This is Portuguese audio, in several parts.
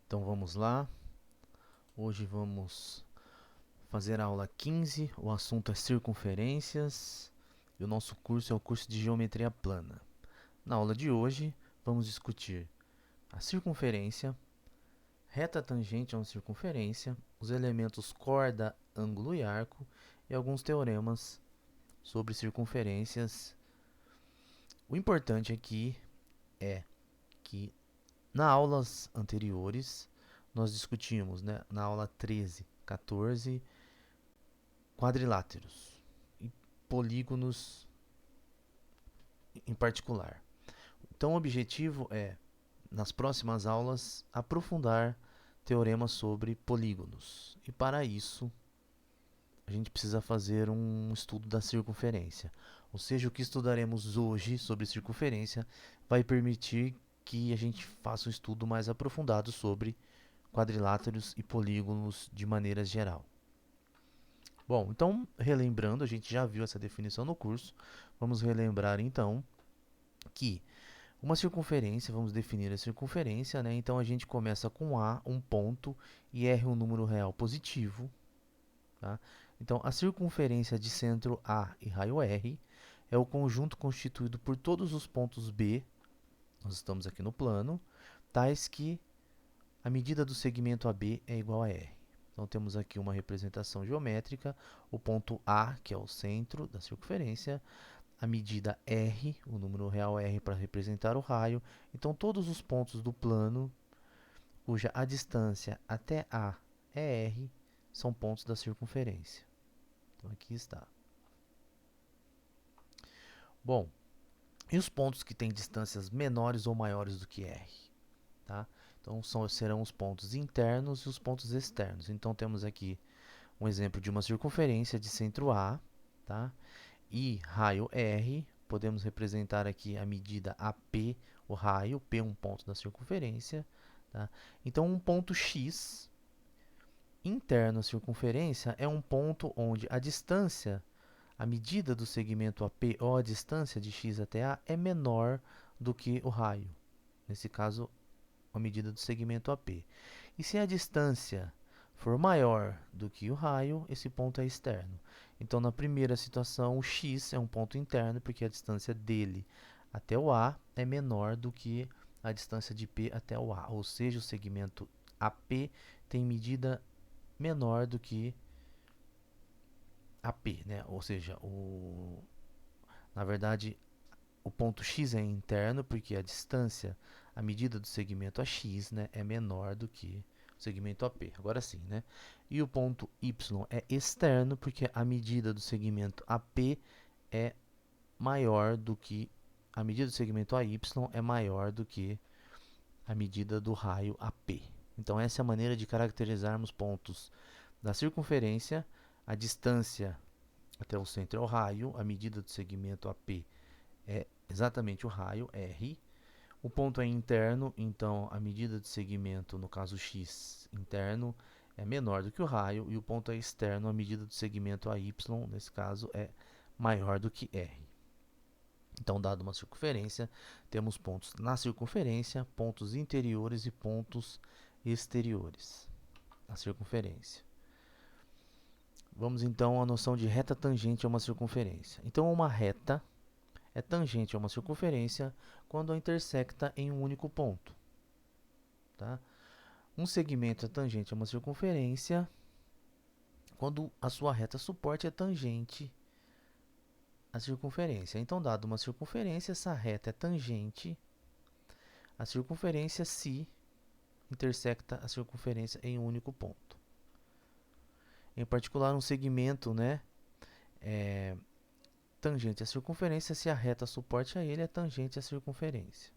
Então vamos lá. Hoje vamos fazer a aula 15. O assunto é circunferências e o nosso curso é o curso de Geometria Plana. Na aula de hoje vamos discutir a circunferência, reta tangente a uma circunferência, os elementos corda, ângulo e arco e alguns teoremas sobre circunferências. O importante aqui é que nas aulas anteriores nós discutimos, né, na aula 13, 14, quadriláteros e polígonos em particular. Então, o objetivo é, nas próximas aulas, aprofundar teoremas sobre polígonos. E para isso, a gente precisa fazer um estudo da circunferência. Ou seja, o que estudaremos hoje sobre circunferência vai permitir que a gente faça um estudo mais aprofundado sobre quadriláteros e polígonos de maneira geral. Bom, então, relembrando, a gente já viu essa definição no curso. Vamos relembrar então que uma circunferência, vamos definir a circunferência, né? Então a gente começa com A, um ponto, e R um número real positivo, tá? Então a circunferência de centro A e raio R é o conjunto constituído por todos os pontos B, nós estamos aqui no plano, tais que a medida do segmento AB é igual a R. Então temos aqui uma representação geométrica, o ponto A, que é o centro da circunferência, a medida R, o número real R para representar o raio. Então todos os pontos do plano cuja a distância até A é R são pontos da circunferência. Então aqui está. Bom, e os pontos que têm distâncias menores ou maiores do que R? Tá? Então serão os pontos internos e os pontos externos. Então temos aqui um exemplo de uma circunferência de centro A, tá? E raio R, podemos representar aqui a medida AP, o raio, P um ponto da circunferência. Tá? Então um ponto X interno à circunferência é um ponto onde a distância, a medida do segmento AP ou a distância de X até A é menor do que o raio. Nesse caso, a medida do segmento AP. E se a distância for maior do que o raio, esse ponto é externo. Então, na primeira situação, o x é um ponto interno, porque a distância dele até o A é menor do que a distância de P até o A. Ou seja, o segmento AP tem medida menor do que AP, né? Ou seja, na verdade, o ponto x é interno, porque a distância, a medida do segmento a x, né, é menor do que o segmento AP. Agora sim, né? E o ponto y é externo, porque a medida do segmento AP é maior do que a medida do segmento AY é maior do que a medida do raio AP. Então essa é a maneira de caracterizarmos pontos da circunferência. A distância até o centro é o raio, a medida do segmento AP é exatamente o raio R. O ponto é interno, então a medida de segmento, no caso x interno, é menor do que o raio, e o ponto é externo, a medida do segmento AY, nesse caso, é maior do que R. Então, dado uma circunferência, temos pontos na circunferência, pontos interiores e pontos exteriores na circunferência. Vamos então à noção de reta tangente a uma circunferência. Então, uma reta é tangente a uma circunferência quando a intersecta em um único ponto. Tá? Um segmento é tangente a uma circunferência quando a sua reta suporte é tangente à circunferência. Então, dado uma circunferência, essa reta é tangente à circunferência se intersecta a circunferência em um único ponto. Em particular, um segmento, né, é tangente à circunferência se a reta suporte a ele é tangente à circunferência.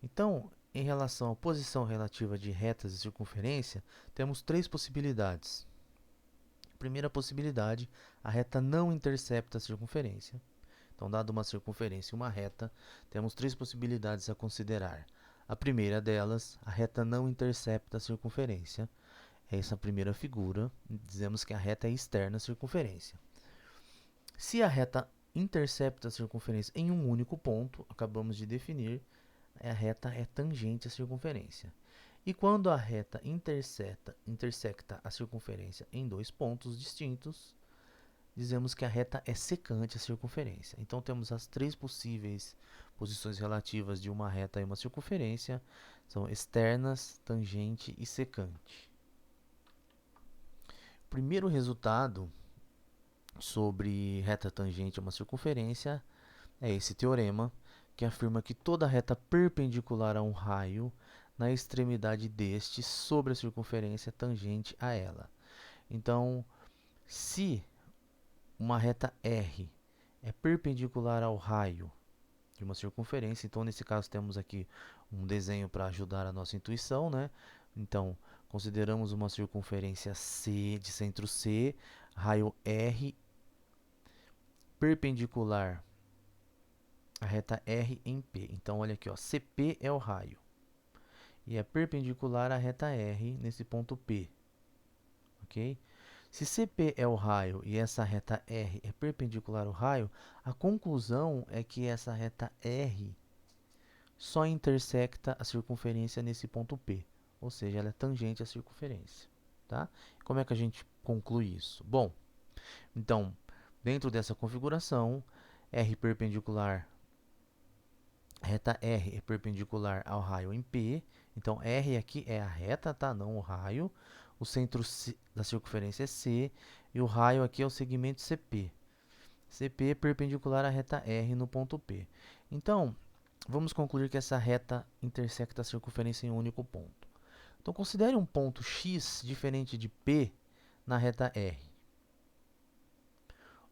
Então, em relação à posição relativa de retas e circunferência, temos três possibilidades. Primeira possibilidade, a reta não intercepta a circunferência. Então, dado uma circunferência e uma reta, temos três possibilidades a considerar. A primeira delas, a reta não intercepta a circunferência. É essa a primeira figura, dizemos que a reta é externa à circunferência. Se a reta intercepta a circunferência em um único ponto, acabamos de definir, a reta é tangente à circunferência. E quando a reta intersecta a circunferência em dois pontos distintos, dizemos que a reta é secante à circunferência. Então temos as três possíveis posições relativas de uma reta e uma circunferência, são externas, tangente e secante. O primeiro resultado sobre reta tangente a uma circunferência é esse teorema, que afirma que toda reta perpendicular a um raio na extremidade deste sobre a circunferência é tangente a ela. Então, se uma reta R é perpendicular ao raio de uma circunferência, então nesse caso temos aqui um desenho para ajudar a nossa intuição, né? Então, consideramos uma circunferência C, de centro C, raio R perpendicular à reta R em P. Então, olha aqui, ó, CP é o raio e é perpendicular à reta R nesse ponto P, ok? Se CP é o raio e essa reta R é perpendicular ao raio, a conclusão é que essa reta R só intersecta a circunferência nesse ponto P, ou seja, ela é tangente à circunferência, tá? Como é que a gente conclui isso? Bom, então, dentro dessa configuração, R perpendicular, reta R é perpendicular ao raio em P, então R aqui é a reta, tá? Não o raio. O centro da circunferência é C e o raio aqui é o segmento CP. CP é perpendicular à reta R no ponto P. Então, vamos concluir que essa reta intersecta a circunferência em um único ponto. Então, considere um ponto X diferente de P na reta R.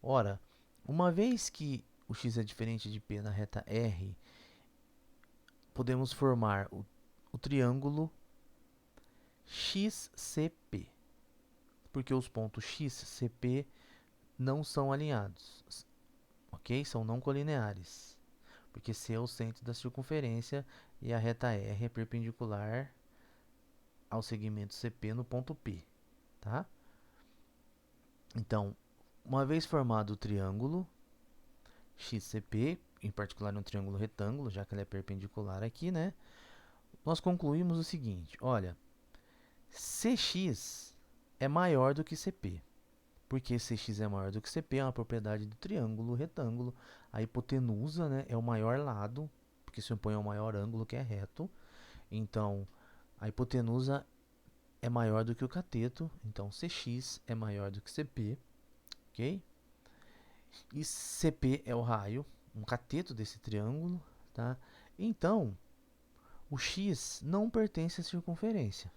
Ora, uma vez que o X é diferente de P na reta R, podemos formar o triângulo XCP, porque os pontos X, CP não são alinhados, ok? São não colineares, porque C é o centro da circunferência e a reta R é perpendicular ao segmento CP no ponto P, tá? Então, uma vez formado o triângulo XCP, em particular um triângulo retângulo, já que ele é perpendicular aqui, né? Nós concluímos o seguinte, olha, CX é maior do que CP. Porque CX é maior do que CP é uma propriedade do triângulo retângulo. A hipotenusa, né, é o maior lado, porque se opõe ao maior ângulo que é reto. Então, a hipotenusa é maior do que o cateto. Então, CX é maior do que CP. Ok? E CP é o raio, um cateto desse triângulo. Tá? Então, o X não pertence à circunferência.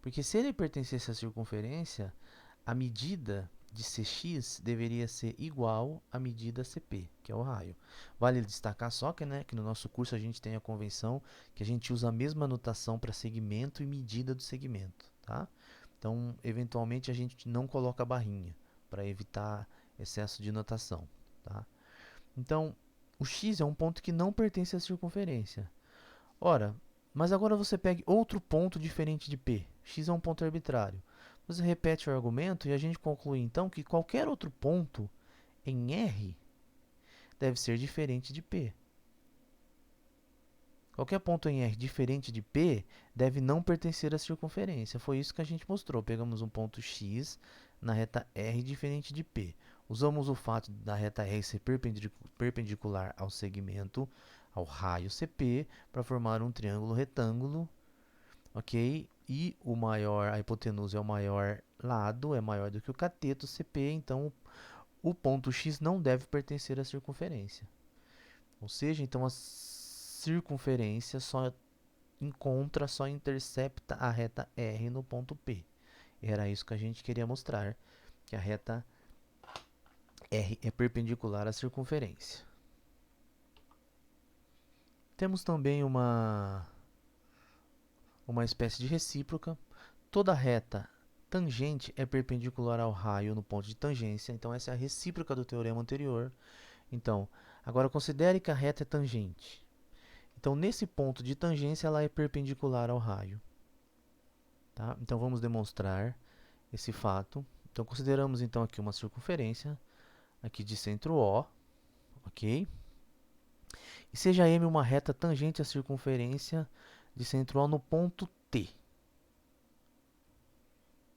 Porque se ele pertencesse à circunferência, a medida de Cx deveria ser igual à medida CP, que é o raio. Vale destacar só que, né, que no nosso curso a gente tem a convenção que a gente usa a mesma notação para segmento e medida do segmento, tá? Então, eventualmente a gente não coloca a barrinha para evitar excesso de notação, tá? Então, o x é um ponto que não pertence à circunferência. Ora, mas agora você pegue outro ponto diferente de P. X é um ponto arbitrário. Você repete o argumento e a gente conclui então que qualquer outro ponto em R deve ser diferente de P. Qualquer ponto em R diferente de P deve não pertencer à circunferência. Foi isso que a gente mostrou. Pegamos um ponto X na reta R diferente de P. Usamos o fato da reta R ser perpendicular ao segmento, ao raio CP, para formar um triângulo retângulo, ok? E a hipotenusa é o maior lado, é maior do que o cateto CP, então o ponto X não deve pertencer à circunferência. Ou seja, então a circunferência só intercepta a reta R no ponto P. Era isso que a gente queria mostrar, que a reta R é perpendicular à circunferência. Temos também uma espécie de recíproca. Toda reta tangente é perpendicular ao raio no ponto de tangência. Então, essa é a recíproca do teorema anterior. Então, agora considere que a reta é tangente. Então, nesse ponto de tangência, ela é perpendicular ao raio. Tá? Então, vamos demonstrar esse fato. Então, consideramos então aqui uma circunferência aqui de centro O, ok? E seja M uma reta tangente à circunferência de centro O no ponto T.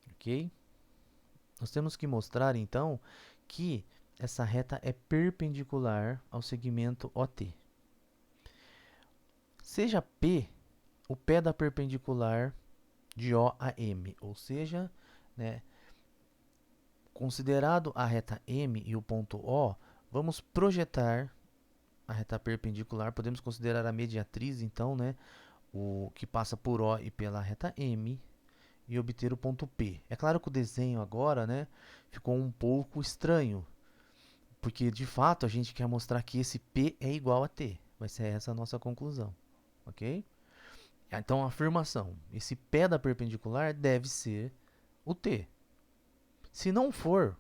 Ok? Nós temos que mostrar, então, que essa reta é perpendicular ao segmento OT. Seja P o pé da perpendicular de O a M, ou seja, né, considerado a reta M e o ponto O, vamos projetar a reta perpendicular, podemos considerar a mediatriz, então, né, o que passa por O e pela reta M, e obter o ponto P. É claro que o desenho agora, né, ficou um pouco estranho, porque de fato a gente quer mostrar que esse P é igual a T. Vai ser essa a nossa conclusão, ok? Então, a afirmação, esse pé da perpendicular deve ser o T. Se não for,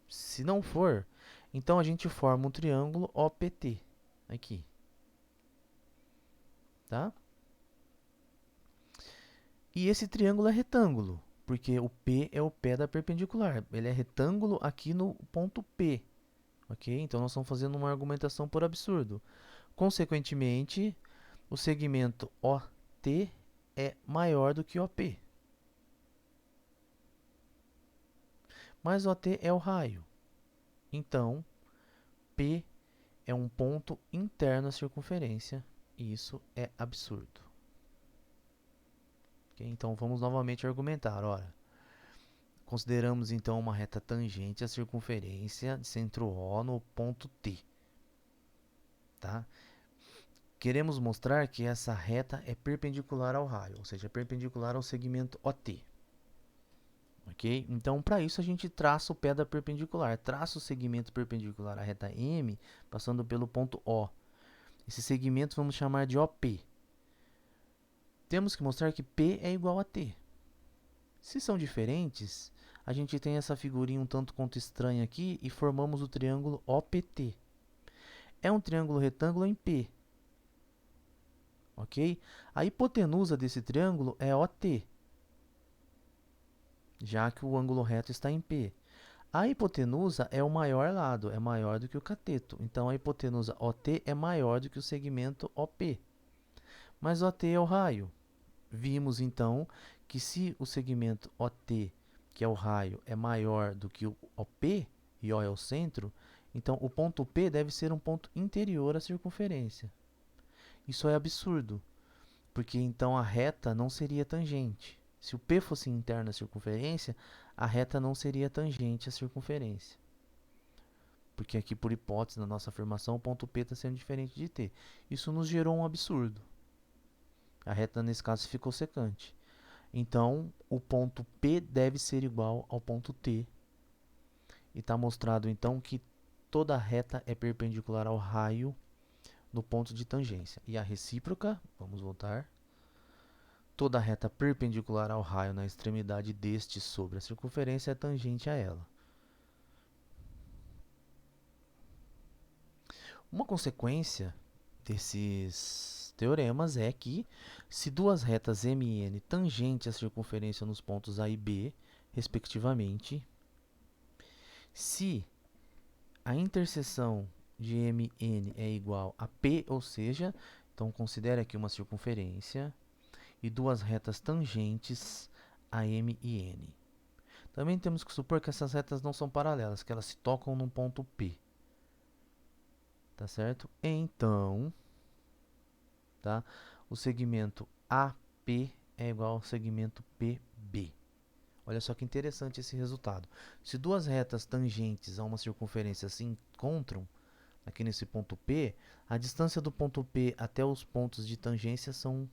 se não for, então a gente forma um triângulo OPT aqui, tá? E esse triângulo é retângulo, porque o P é o pé da perpendicular. Ele é retângulo aqui no ponto P, ok? Então nós estamos fazendo uma argumentação por absurdo. Consequentemente, o segmento OT é maior do que OP. Mas OT é o raio. Então, P é um ponto interno à circunferência, e isso é absurdo. Okay? Então, vamos novamente argumentar. Ora, consideramos então uma reta tangente à circunferência de centro O no ponto T. Tá? Queremos mostrar que essa reta é perpendicular ao raio, ou seja, perpendicular ao segmento OT. Ok? Então, para isso, a gente traça o pé da perpendicular, traça o segmento perpendicular à reta M, passando pelo ponto O. Esse segmento vamos chamar de OP. Temos que mostrar que P é igual a T. Se são diferentes, a gente tem essa figurinha um tanto quanto estranha aqui e formamos o triângulo OPT. É um triângulo retângulo em P. Ok? A hipotenusa desse triângulo é OT, já que o ângulo reto está em P. A hipotenusa é o maior lado, é maior do que o cateto. Então, a hipotenusa OT é maior do que o segmento OP. Mas OT é o raio. Vimos, então, que se o segmento OT, que é o raio, é maior do que o OP, e O é o centro, então o ponto P deve ser um ponto interior à circunferência. Isso é absurdo, porque então a reta não seria tangente. Se o P fosse interno à circunferência, a reta não seria tangente à circunferência. Porque aqui, por hipótese, na nossa afirmação, o ponto P está sendo diferente de T. Isso nos gerou um absurdo. A reta, nesse caso, ficou secante. Então, o ponto P deve ser igual ao ponto T. E está mostrado, então, que toda reta é perpendicular ao raio no ponto de tangência. E a recíproca, vamos voltar, toda reta perpendicular ao raio na extremidade deste sobre a circunferência é tangente a ela. Uma consequência desses teoremas é que, se duas retas M e N tangentes à circunferência nos pontos A e B, respectivamente, se a interseção de M e N é igual a P, ou seja, então considere aqui uma circunferência e duas retas tangentes a M e N. Também temos que supor que essas retas não são paralelas, que elas se tocam num ponto P. Tá certo? Então, tá? O segmento AP é igual ao segmento PB. Olha só que interessante esse resultado. Se duas retas tangentes a uma circunferência se encontram aqui nesse ponto P, a distância do ponto P até os pontos de tangência são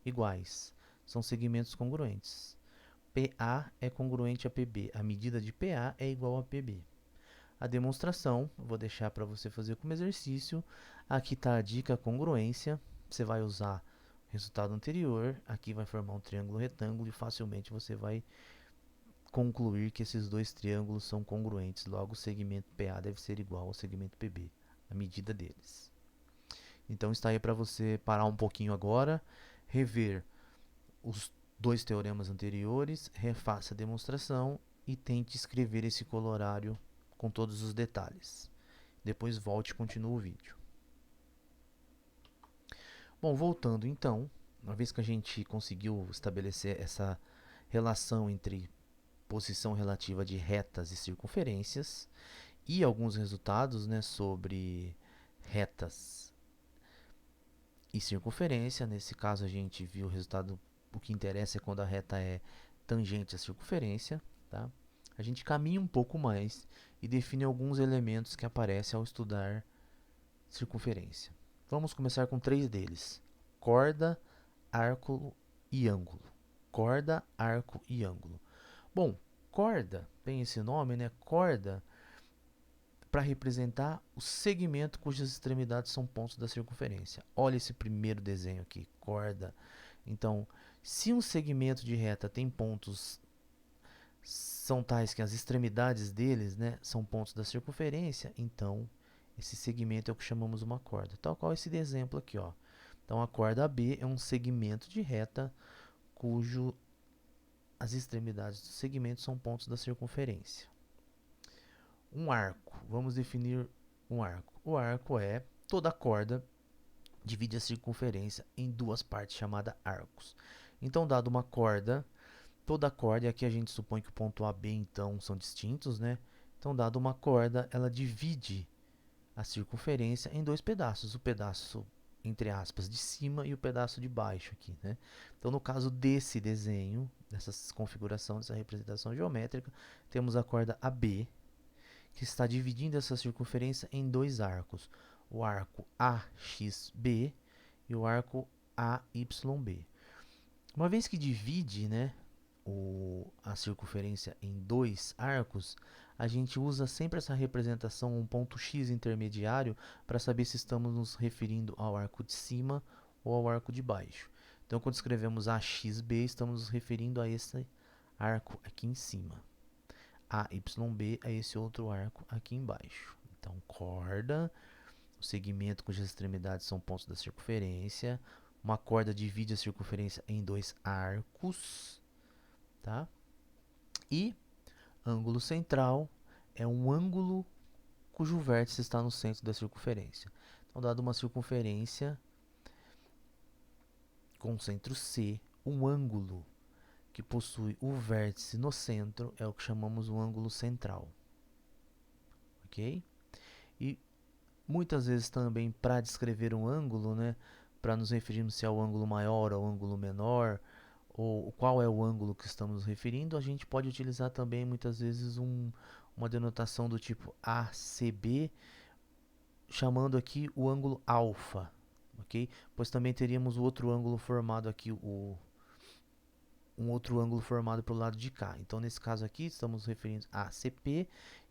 iguais. São segmentos congruentes. PA é congruente a PB. A medida de PA é igual a PB. A demonstração, vou deixar para você fazer como exercício. Aqui está a dica congruência. Você vai usar o resultado anterior. Aqui vai formar um triângulo retângulo e facilmente você vai concluir que esses dois triângulos são congruentes. Logo, o segmento PA deve ser igual ao segmento PB, a medida deles. Então, está aí para você parar um pouquinho agora, rever os dois teoremas anteriores, refaça a demonstração e tente escrever esse colorário com todos os detalhes. Depois volte e continue o vídeo. Bom, voltando então, uma vez que a gente conseguiu estabelecer essa relação entre posição relativa de retas e circunferências e alguns resultados, né, sobre retas e circunferência. Nesse caso a gente viu o resultado, o que interessa é quando a reta é tangente à circunferência, tá? A gente caminha um pouco mais e define alguns elementos que aparecem ao estudar circunferência. Vamos começar com três deles: corda, arco e ângulo. Corda, arco e ângulo. Bom, corda tem esse nome, né? Corda para representar o segmento cujas extremidades são pontos da circunferência. Olha esse primeiro desenho aqui, corda. Então, se um segmento de reta tem pontos, são tais que as extremidades deles, né, são pontos da circunferência, então esse segmento é o que chamamos uma corda. Tal qual esse exemplo aqui, ó. Então, a corda AB é um segmento de reta cujo as extremidades do segmento são pontos da circunferência. Um arco. Vamos definir um arco. O arco é toda corda divide a circunferência em duas partes chamadas arcos. Então, dado uma corda, toda corda, e aqui a gente supõe que o ponto A e B então são distintos, né? Então, dado uma corda, ela divide a circunferência em dois pedaços, o pedaço entre aspas de cima e o pedaço de baixo aqui, né? Então, no caso desse desenho, dessa configuração, dessa representação geométrica, temos a corda AB, que está dividindo essa circunferência em dois arcos, o arco AXB e o arco AYB. Uma vez que divide, né, a circunferência em dois arcos, a gente usa sempre essa representação, um ponto X intermediário, para saber se estamos nos referindo ao arco de cima ou ao arco de baixo. Então, quando escrevemos AXB, estamos nos referindo a esse arco aqui em cima. AYB é esse outro arco aqui embaixo. Então, corda, o segmento cujas extremidades são pontos da circunferência. Uma corda divide a circunferência em dois arcos, tá? E ângulo central é um ângulo cujo vértice está no centro da circunferência. Então, dado uma circunferência com centro C, um ângulo que possui o vértice no centro é o que chamamos o ângulo central. Ok? E muitas vezes também para descrever um ângulo, né, para nos referirmos se é o ângulo maior ou o ângulo menor, ou qual é o ângulo que estamos nos referindo, a gente pode utilizar também muitas vezes uma denotação do tipo ACB, chamando aqui o ângulo alfa, ok? Pois também teríamos o outro ângulo formado aqui, um outro ângulo formado para o lado de cá. Então, nesse caso aqui, estamos referindo a CP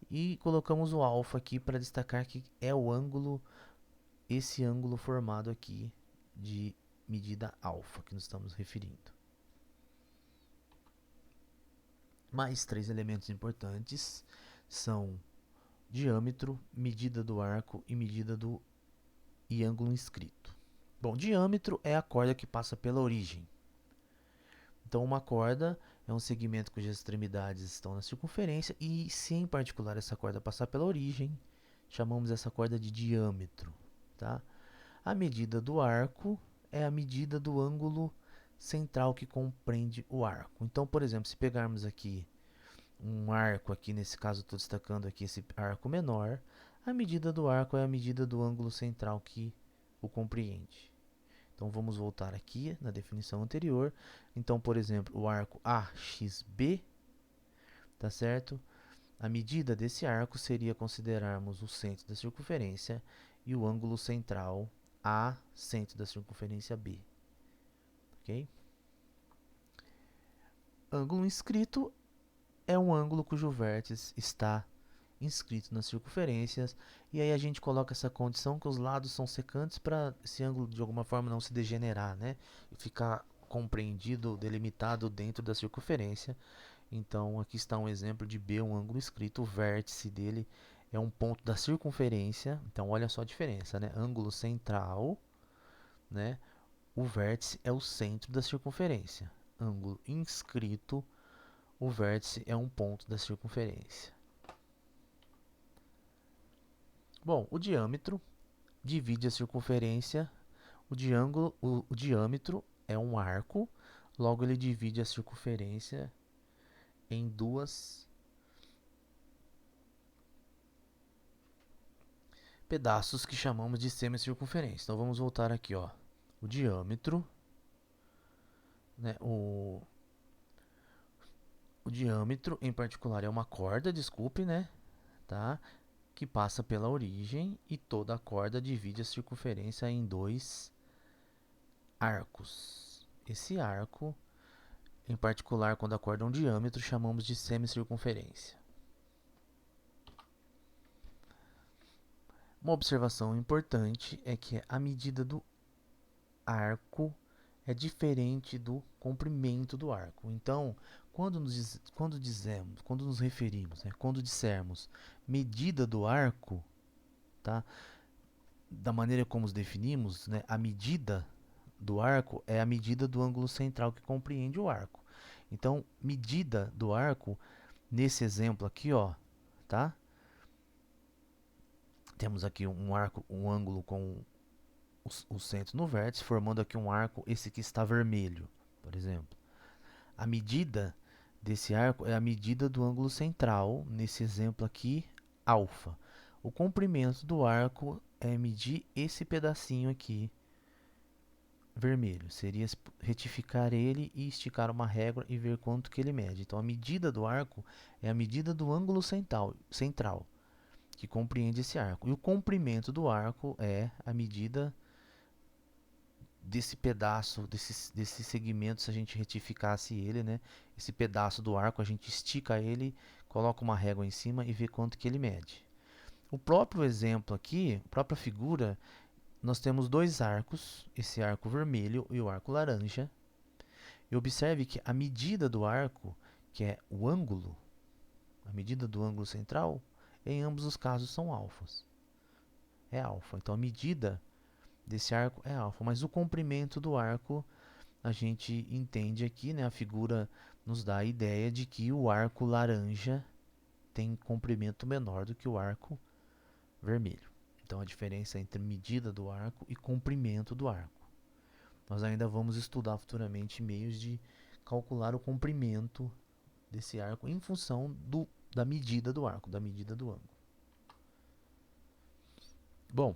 e colocamos o alfa aqui para destacar que é o ângulo, esse ângulo formado aqui de medida alfa que nos estamos referindo. Mais três elementos importantes são diâmetro, medida do arco e medida do ângulo inscrito. Bom, diâmetro é a corda que passa pela origem. Então, uma corda é um segmento cujas extremidades estão na circunferência e, se em particular essa corda passar pela origem, chamamos essa corda de diâmetro, tá? A medida do arco é a medida do ângulo central que compreende o arco. Então, por exemplo, se pegarmos aqui um arco, aqui nesse caso estou destacando aqui esse arco menor, a medida do arco é a medida do ângulo central que o compreende. Então, vamos voltar aqui na definição anterior. Então, por exemplo, o arco AXB, tá certo? A medida desse arco seria considerarmos o centro da circunferência e o ângulo central A, centro da circunferência B. Ok? Ângulo inscrito é um ângulo cujo vértice está inscrito nas circunferências, e aí a gente coloca essa condição que os lados são secantes para esse ângulo de alguma forma não se degenerar, né? E ficar compreendido, delimitado dentro da circunferência. Então, aqui está um exemplo de B, um ângulo inscrito, o vértice dele é um ponto da circunferência. Então, olha só a diferença, né? Ângulo central, né? O vértice é o centro da circunferência. Ângulo inscrito, o vértice é um ponto da circunferência. Bom, o diâmetro divide a circunferência, O diâmetro é um arco, logo ele divide a circunferência em duas pedaços que chamamos de semicircunferência. Então vamos voltar aqui, ó. O diâmetro, né, o diâmetro em particular é uma corda, desculpe, né, tá? Que passa pela origem e toda a corda divide a circunferência em dois arcos. Esse arco, em particular, quando a corda é um diâmetro, chamamos de semicircunferência. Uma observação importante é que a medida do arco é diferente do comprimento do arco. Então, quando nos referimos, né, quando dissermos medida do arco, tá? Da maneira como os definimos, né, a medida do arco é a medida do ângulo central que compreende o arco. Então, medida do arco, nesse exemplo aqui, ó, tá? Temos aqui um arco, um ângulo com o centro no vértice, formando aqui um arco, esse que está vermelho, por exemplo. A medida desse arco é a medida do ângulo central, nesse exemplo aqui, alfa. O comprimento do arco é medir esse pedacinho aqui, vermelho. Seria retificar ele e esticar uma régua e ver quanto que ele mede. Então, a medida do arco é a medida do ângulo central que compreende esse arco. E o comprimento do arco é a medida desse pedaço, desse segmento, se a gente retificasse ele, né? Esse pedaço do arco, a gente estica ele, coloca uma régua em cima e vê quanto que ele mede. O próprio exemplo aqui, a própria figura, nós temos dois arcos, esse arco vermelho e o arco laranja. E observe que a medida do arco, que é o ângulo, a medida do ângulo central, em ambos os casos são alfas. É alfa. Então a medida desse arco é alfa, mas o comprimento do arco a gente entende aqui, né? A figura nos dá a ideia de que o arco laranja tem comprimento menor do que o arco vermelho. Então a diferença entre medida do arco e comprimento do arco. Nós ainda vamos estudar futuramente meios de calcular o comprimento desse arco em função da medida do arco, da medida do ângulo. Bom,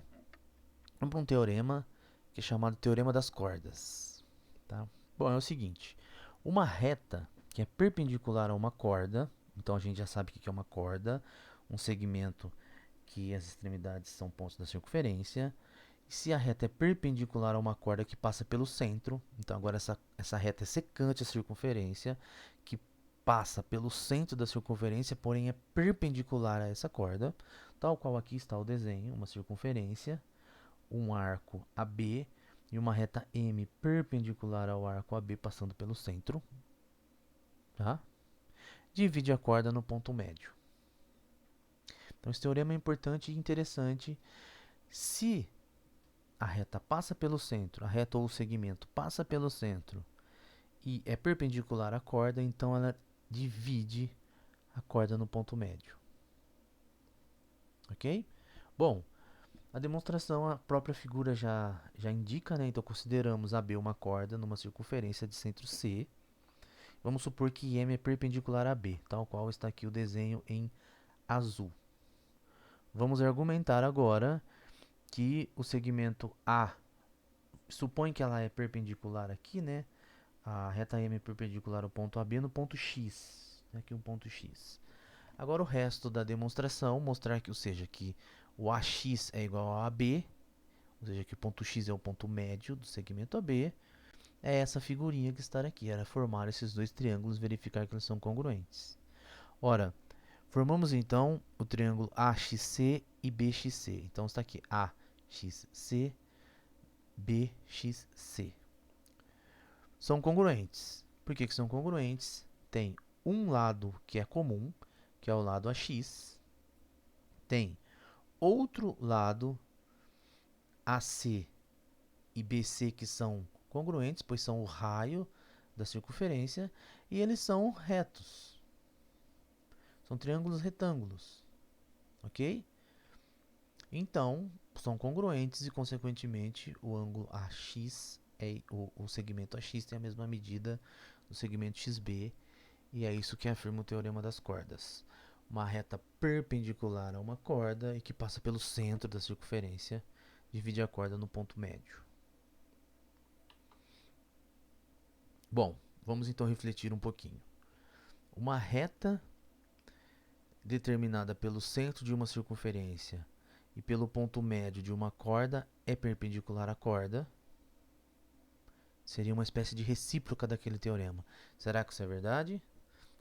vamos para um teorema que é chamado Teorema das Cordas. Tá? Bom, é o seguinte, uma reta que é perpendicular a uma corda, então a gente já sabe o que é uma corda, um segmento que as extremidades são pontos da circunferência. Se a reta é perpendicular a uma corda que passa pelo centro, então agora essa reta é secante à circunferência, que passa pelo centro da circunferência, porém é perpendicular a essa corda, tal qual aqui está o desenho, uma circunferência, um arco AB e uma reta M perpendicular ao arco AB passando pelo centro. Tá? Divide a corda no ponto médio. Então, esse teorema é importante e interessante. Se a reta passa pelo centro, a reta ou o segmento passa pelo centro e é perpendicular à corda, então ela divide a corda no ponto médio. Ok? Bom, a demonstração, a própria figura já indica, né? Então, consideramos AB uma corda numa circunferência de centro C. Vamos supor que M é perpendicular a B, tal qual está aqui o desenho em azul. Vamos argumentar agora que o segmento A, supõe que ela é perpendicular aqui, né? A reta M é perpendicular ao ponto AB no ponto X. Aqui um ponto X. Agora o resto da demonstração, mostrar que, ou seja, que o AX é igual ao AB, ou seja, que o ponto X é o ponto médio do segmento AB, é essa figurinha que está aqui, era formar esses dois triângulos, verificar que eles são congruentes. Ora, formamos então o triângulo AXC e BXC. Então está aqui AXC, BXC. São congruentes. Por que são congruentes? Tem um lado que é comum, que é o lado AX. Tem outro lado AC e BC que são congruentes, pois são o raio da circunferência, e eles são retos. São triângulos retângulos. Ok? Então, são congruentes e, consequentemente, o ângulo AX, o segmento AX tem a mesma medida do segmento XB, e é isso que afirma o teorema das cordas. Uma reta perpendicular a uma corda e que passa pelo centro da circunferência divide a corda no ponto médio. Bom, vamos então refletir um pouquinho. Uma reta determinada pelo centro de uma circunferência e pelo ponto médio de uma corda é perpendicular à corda. Seria uma espécie de recíproca daquele teorema. Será que isso é verdade?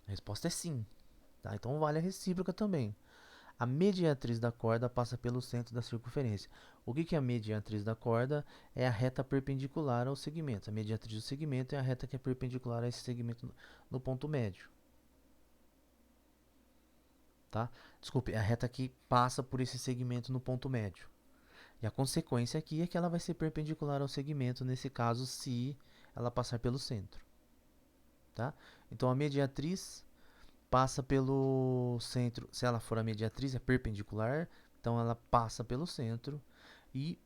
A resposta é sim. Tá? Então vale a recíproca também. A mediatriz da corda passa pelo centro da circunferência. O que é a mediatriz da corda? É a reta perpendicular ao segmento. A mediatriz do segmento é a reta que é perpendicular a esse segmento no ponto médio. Tá? Desculpe, é a reta que passa por esse segmento no ponto médio. E a consequência aqui é que ela vai ser perpendicular ao segmento, nesse caso, se ela passar pelo centro. Tá? Então, a mediatriz passa pelo centro. Se ela for a mediatriz, é perpendicular, então ela passa pelo centro. E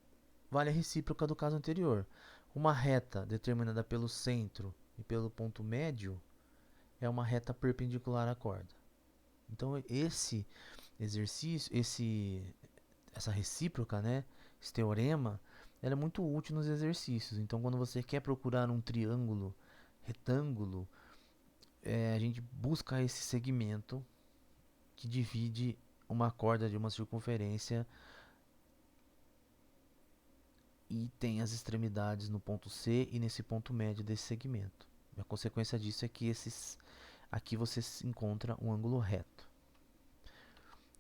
vale a recíproca do caso anterior. Uma reta determinada pelo centro e pelo ponto médio é uma reta perpendicular à corda. Então, esse exercício, essa recíproca, né, esse teorema, ela é muito útil nos exercícios. Então, quando você quer procurar um triângulo retângulo, a gente busca esse segmento que divide uma corda de uma circunferência e tem as extremidades no ponto C e nesse ponto médio desse segmento. A consequência disso é que aqui você encontra um ângulo reto.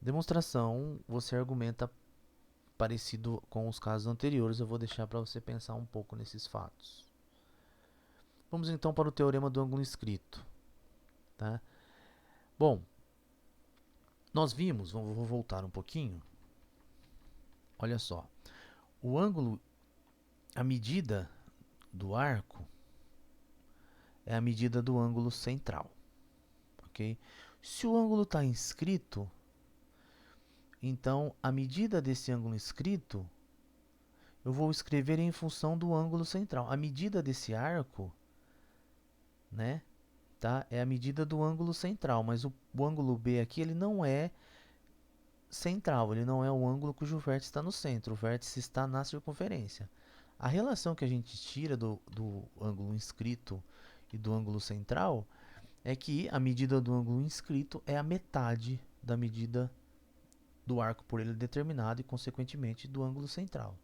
Demonstração, você argumenta parecido com os casos anteriores. Eu vou deixar para você pensar um pouco nesses fatos. Vamos então para o teorema do ângulo inscrito. Tá? Bom, nós vimos, vou voltar um pouquinho. Olha só, o ângulo, a medida do arco é a medida do ângulo central. Ok? Se o ângulo está inscrito, então a medida desse ângulo inscrito eu vou escrever em função do ângulo central. A medida desse arco, né, tá, é a medida do ângulo central, mas o ângulo B aqui ele não é central, ele não é o ângulo cujo vértice está no centro, o vértice está na circunferência. A relação que a gente tira do ângulo inscrito e do ângulo central é que a medida do ângulo inscrito é a metade da medida do arco por ele determinado e, consequentemente, do ângulo central.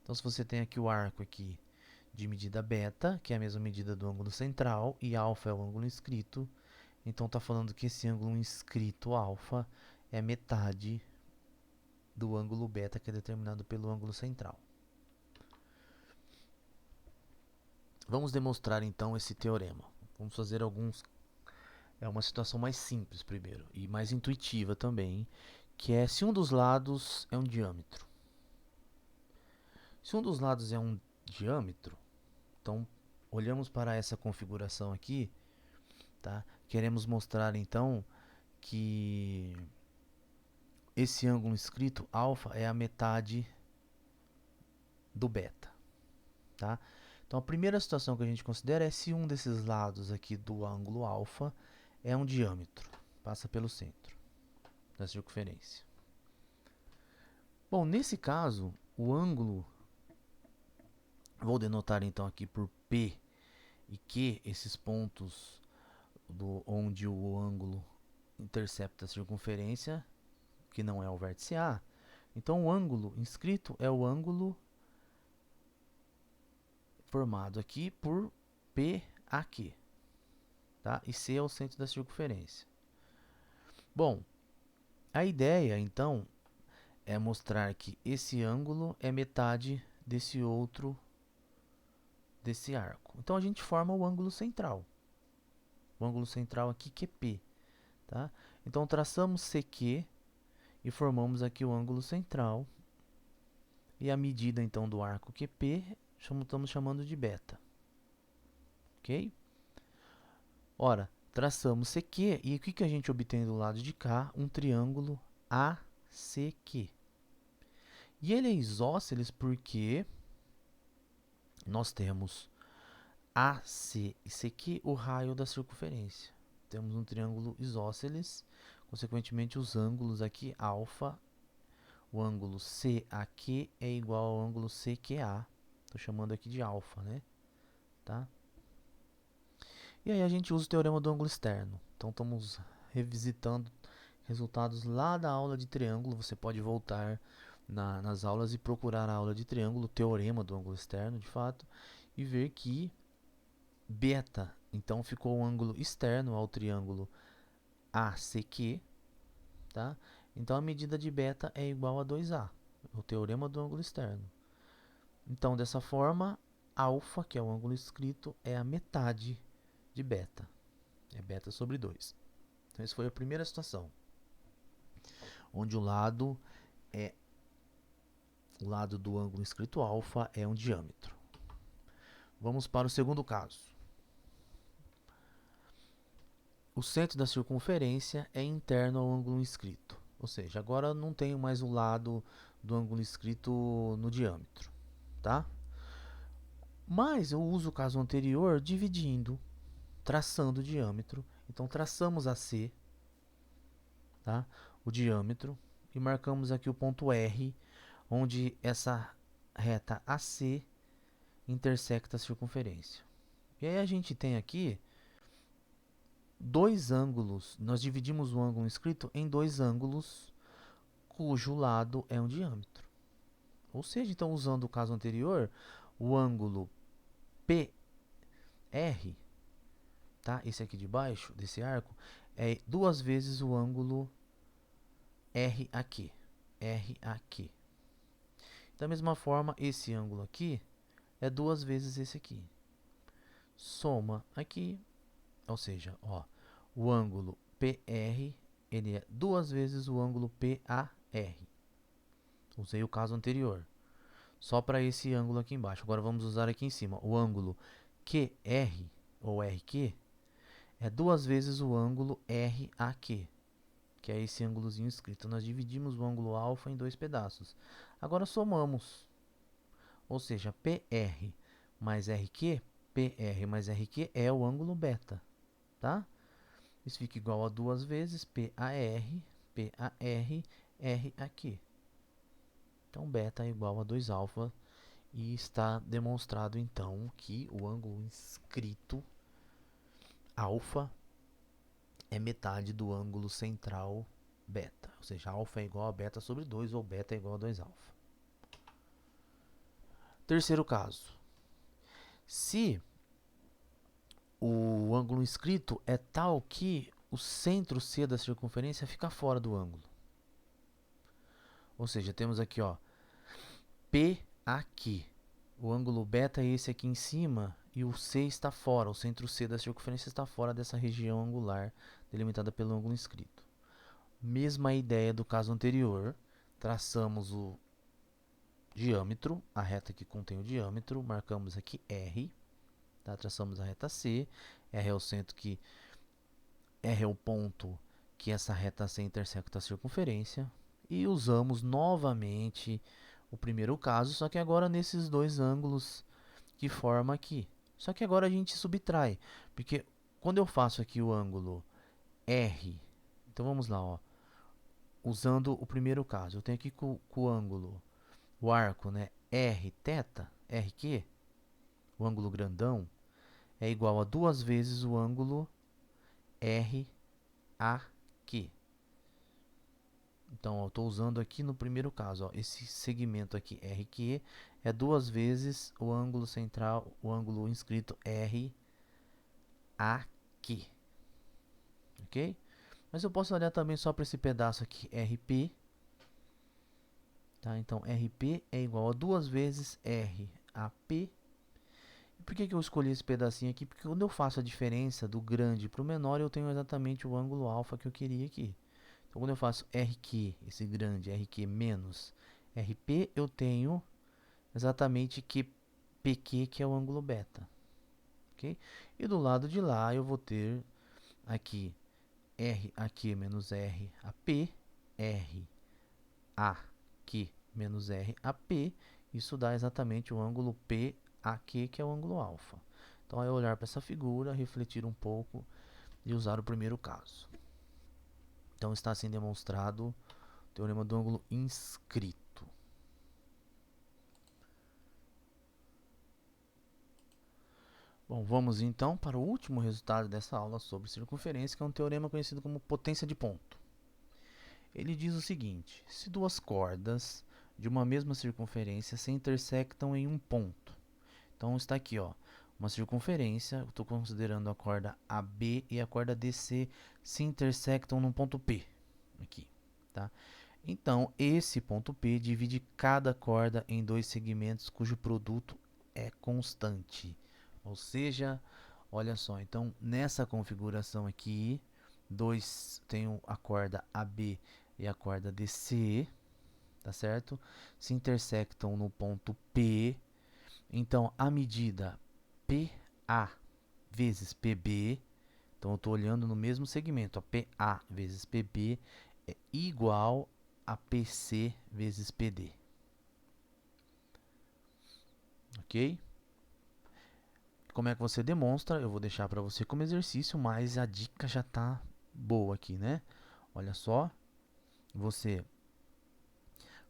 Então, se você tem aqui o arco aqui de medida beta, que é a mesma medida do ângulo central, e alfa é o ângulo inscrito, então está falando que esse ângulo inscrito alfa é metade do ângulo beta, que é determinado pelo ângulo central. Vamos demonstrar então esse teorema. Vamos fazer alguns... É uma situação mais simples primeiro, e mais intuitiva também, que é se um dos lados é um diâmetro. Se um dos lados é um diâmetro, então olhamos para essa configuração aqui, tá? Queremos mostrar então que esse ângulo inscrito alfa é a metade do beta, tá? Então a primeira situação que a gente considera é se um desses lados aqui do ângulo alfa é um diâmetro, passa pelo centro da circunferência. Bom, nesse caso, o ângulo, vou denotar então aqui por P e Q, esses pontos onde o ângulo intercepta a circunferência, que não é o vértice A. Então o ângulo inscrito é o ângulo formado aqui por PAQ, tá? E C é o centro da circunferência. Bom, a ideia então é mostrar que esse ângulo é metade desse outro, desse arco. Então a gente forma o ângulo central. O ângulo central aqui que é P, tá? Então traçamos CQ e formamos aqui o ângulo central. E a medida então do arco QP estamos chamando de beta. Ok? Ora, traçamos CQ e o que a gente obtém do lado de cá? Um triângulo ACQ. E ele é isósceles porque nós temos AC e CQ, o raio da circunferência. Temos um triângulo isósceles, consequentemente os ângulos aqui, alfa, o ângulo CAQ é igual ao ângulo CQA. Estou chamando aqui de alfa, né? Tá? E aí a gente usa o teorema do ângulo externo. Então estamos revisitando resultados lá da aula de triângulo. Você pode voltar nas aulas e procurar a aula de triângulo, o teorema do ângulo externo, de fato, e ver que beta, então ficou um ângulo externo ao triângulo ACQ, tá? Então a medida de beta é igual a 2A, o teorema do ângulo externo. Então dessa forma, alfa, que é o ângulo escrito, é a metade de beta. É beta sobre 2. Então essa foi a primeira situação, onde o lado do ângulo escrito alfa é um diâmetro. Vamos para o segundo caso. O centro da circunferência é interno ao ângulo inscrito. Ou seja, agora não tenho mais o lado do ângulo inscrito no diâmetro, tá? Mas eu uso o caso anterior dividindo, traçando o diâmetro. Então, traçamos a C, tá? O diâmetro, e marcamos aqui o ponto R, onde essa reta AC intersecta a circunferência. E aí a gente tem aqui dois ângulos. Nós dividimos o ângulo inscrito em dois ângulos cujo lado é um diâmetro. Ou seja, então, usando o caso anterior, o ângulo PR, tá? Esse aqui de baixo, desse arco, é duas vezes o ângulo R aqui. R aqui. Da mesma forma, esse ângulo aqui é duas vezes esse aqui. Soma aqui, ou seja, ó, o ângulo PR, ele é duas vezes o ângulo PAR. Usei o caso anterior, só para esse ângulo aqui embaixo. Agora vamos usar aqui em cima. O ângulo QR, ou RQ, é duas vezes o ângulo RAQ, que é esse ângulozinho escrito. Nós dividimos o ângulo alfa em dois pedaços. Agora somamos, ou seja, PR mais RQ, PR mais RQ é o ângulo beta, tá? Isso fica igual a duas vezes PAR, PAR, R aqui. Então, beta é igual a 2 alfa. E está demonstrado, então, que o ângulo inscrito alfa é metade do ângulo central beta. Ou seja, alfa é igual a beta sobre 2, ou beta é igual a 2 alfa. Terceiro caso. Se o ângulo inscrito é tal que o centro C da circunferência fica fora do ângulo. Ou seja, temos aqui, ó, P aqui. O ângulo beta é esse aqui em cima e o C está fora, o centro C da circunferência está fora dessa região angular delimitada pelo ângulo inscrito. Mesma ideia do caso anterior, traçamos o diâmetro, a reta que contém o diâmetro, marcamos aqui R, tá? Traçamos a reta C, R é o centro que R é o ponto que essa reta C intersecta a circunferência, e usamos novamente o primeiro caso, só que agora nesses dois ângulos que forma aqui. Só que agora a gente subtrai, porque quando eu faço aqui o ângulo R, então vamos lá, ó, usando o primeiro caso, eu tenho aqui com o ângulo, o arco, né, R θ, RQ, o ângulo grandão, é igual a duas vezes o ângulo RAQ. Então, eu estou usando aqui no primeiro caso, ó, esse segmento aqui, RQ, é duas vezes o ângulo central, o ângulo inscrito RAQ. Ok? Mas eu posso olhar também só para esse pedaço aqui, RP. Tá? Então, RP é igual a duas vezes RAP. E por que eu escolhi esse pedacinho aqui? Porque quando eu faço a diferença do grande para o menor, eu tenho exatamente o ângulo alfa que eu queria aqui. Então, quando eu faço RQ, esse grande, RQ menos RP, eu tenho exatamente QPQ, que é o ângulo beta. Okay? E do lado de lá, eu vou ter aqui R aqui menos R AP, R aqui menos RAP, isso dá exatamente o ângulo PAQ, que é o ângulo alfa. Então, é olhar para essa figura, refletir um pouco e usar o primeiro caso. Então, está assim demonstrado o teorema do ângulo inscrito. Bom, vamos então para o último resultado dessa aula sobre circunferência, que é um teorema conhecido como potência de ponto. Ele diz o seguinte: se duas cordas de uma mesma circunferência se intersectam em um ponto. Então está aqui, ó, uma circunferência, estou considerando a corda AB e a corda DC se intersectam num ponto P, aqui, tá? Então, esse ponto P divide cada corda em dois segmentos cujo produto é constante. Ou seja, olha só, então nessa configuração aqui, tenho a corda AB e a corda DC, tá certo? Se intersectam no ponto P. Então, a medida PA vezes PB, então eu estou olhando no mesmo segmento, a PA vezes PB é igual a PC vezes PD. Ok? Como é que você demonstra? Eu vou deixar para você como exercício, mas a dica já está boa aqui, né? Olha só, você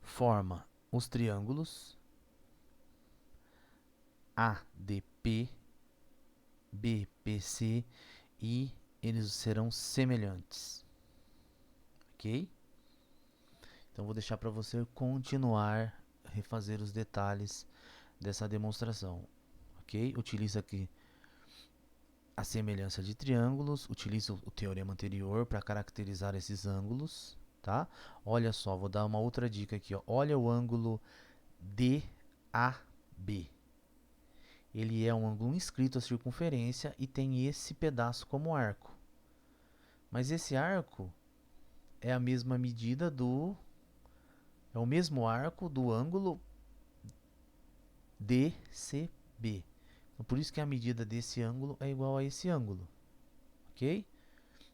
forma os triângulos ADP, BPC e eles serão semelhantes, ok? Então vou deixar para você continuar a refazer os detalhes dessa demonstração, ok? Utiliza aqui a semelhança de triângulos, utiliza o teorema anterior para caracterizar esses ângulos, tá? Olha só, vou dar uma outra dica aqui, ó. Olha o ângulo DAB. Ele é um ângulo inscrito à circunferência e tem esse pedaço como arco. Mas esse arco é a mesma medida é o mesmo arco do ângulo DCB. Então, por isso que a medida desse ângulo é igual a esse ângulo, ok?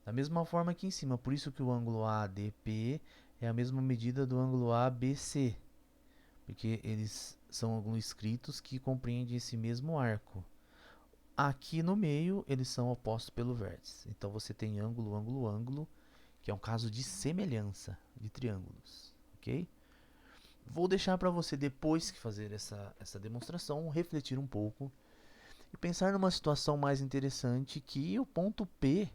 Da mesma forma aqui em cima, por isso que o ângulo ADP é a mesma medida do ângulo ABC, porque eles são ângulos inscritos que compreendem esse mesmo arco. Aqui no meio, eles são opostos pelo vértice. Então, você tem ângulo, ângulo, ângulo, que é um caso de semelhança de triângulos, ok? Vou deixar para você, depois que fazer essa demonstração, refletir um pouco e pensar numa situação mais interessante, que o ponto P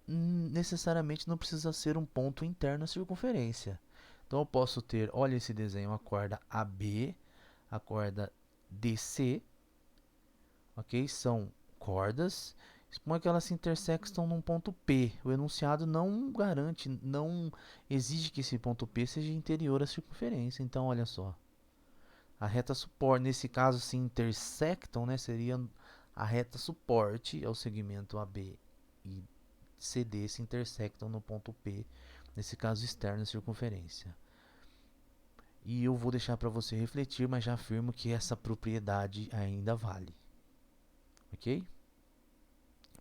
necessariamente não precisa ser um ponto interno à circunferência. Então eu posso ter, olha esse desenho, a corda AB, a corda DC, ok? São cordas, suponha que elas se intersectam num ponto P. O enunciado não garante, não exige que esse ponto P seja interior à circunferência. Então olha só, a reta suporte, nesse caso se intersectam, né? Seria a reta suporte ao segmento AB e CD se intersectam no ponto P, nesse caso externo à circunferência. E eu vou deixar para você refletir, mas já afirmo que essa propriedade ainda vale. Ok?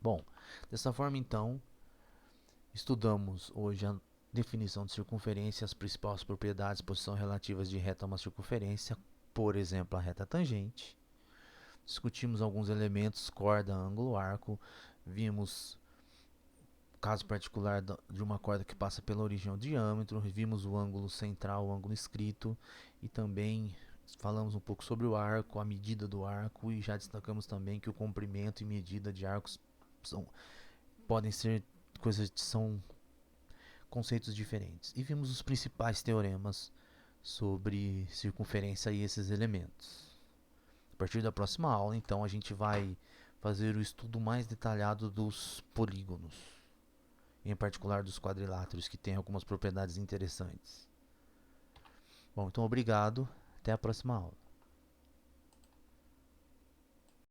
Bom, dessa forma então, estudamos hoje a definição de circunferência, as principais propriedades, posição relativas de reta a uma circunferência, por exemplo, a reta tangente. Discutimos alguns elementos, corda, ângulo, arco. Vimos caso particular de uma corda que passa pela origem ao diâmetro, vimos o ângulo central, o ângulo inscrito, e também falamos um pouco sobre o arco, a medida do arco, e já destacamos também que o comprimento e medida de arcos podem ser são conceitos diferentes. E vimos os principais teoremas sobre circunferência e esses elementos. A partir da próxima aula, então, a gente vai fazer o estudo mais detalhado dos polígonos, em particular dos quadriláteros, que têm algumas propriedades interessantes. Bom, então obrigado, até a próxima aula.